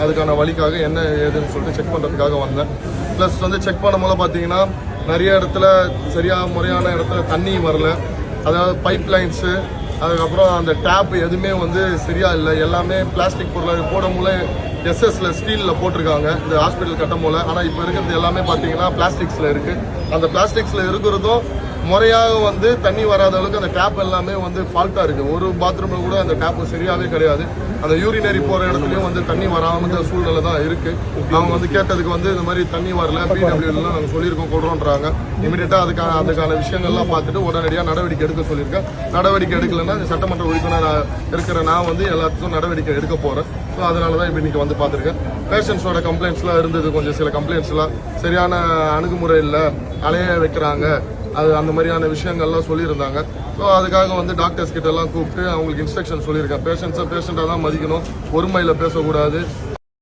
அதுக்கான வழிக்காக என்ன ஏதுன்னு சொல்லிட்டு செக் பண்ணுறதுக்காக வந்தேன். ப்ளஸ் வந்து செக் பண்ணும்போது பார்த்தீங்கன்னா நிறைய இடத்துல முறையான இடத்துல தண்ணி வரல. அதாவது பைப் லைன்ஸு, அதுக்கப்புறம் அந்த டேப் எதுவுமே வந்து சரியா இல்லை. எல்லாமே பிளாஸ்டிக் பொருள் போடும் போல எஸ்எஸ்ல ஸ்டீலில் போட்டிருக்காங்க இந்த ஹாஸ்பிட்டல் கட்டும் போல. ஆனால் இப்போ இருக்கிறது எல்லாமே பார்த்தீங்கன்னா பிளாஸ்டிக்ஸில் இருக்குது. அந்த பிளாஸ்டிக்ஸில் இருக்கிறதும் முறையாக வந்து தண்ணி வராத அளவுக்கு அந்த டேப் எல்லாமே வந்து ஃபால்ட்டாக இருக்குது. ஒரு பாத்ரூமில் கூட அந்த டேப் சரியாகவே கிடையாது. அந்த யூரினரி போகிற இடத்துலையும் வந்து தண்ணி வராமல் சூழ்நிலை தான் இருக்குது. அவங்க வந்து கேட்டதுக்கு வந்து இந்த மாதிரி தண்ணி வரல, பிடபிள்யூலாம் நாங்கள் சொல்லியிருக்கோம் கொடுறோன்றாங்க. இமீடியட்டாக அதுக்கான விஷயங்கள்லாம் பார்த்துட்டு உடனடியாக நடவடிக்கை எடுக்க சொல்லியிருக்கேன். நடவடிக்கை எடுக்கலைன்னா சட்டமன்ற உறுப்பினர் இருக்கிற நான் வந்து எல்லாத்துக்கும் நடவடிக்கை எடுக்க போகிறேன். ஸோ அதனால தான் இப்போ இன்றைக்கி வந்து பார்த்துருக்கேன். பேஷண்ட்ஸோட கம்ப்ளைண்ட்ஸ்லாம் இருந்தது. கொஞ்சம் சில கம்ப்ளைண்ட்ஸ்லாம் சரியான அணுகுமுறை இல்லை, அலைய வைக்கிறாங்க, அது அந்த மாதிரியான விஷயங்கள்லாம் சொல்லியிருந்தாங்க. ஸோ அதுக்காக வந்து டாக்டர்ஸ் கிட்ட எல்லாம் கூப்பிட்டு அவங்களுக்கு இன்ஸ்ட்ரக்ஷன் சொல்லியிருக்கேன். பேஷண்ட்டாக தான் மதிக்கணும், ஒருமையில் பேசக்கூடாது,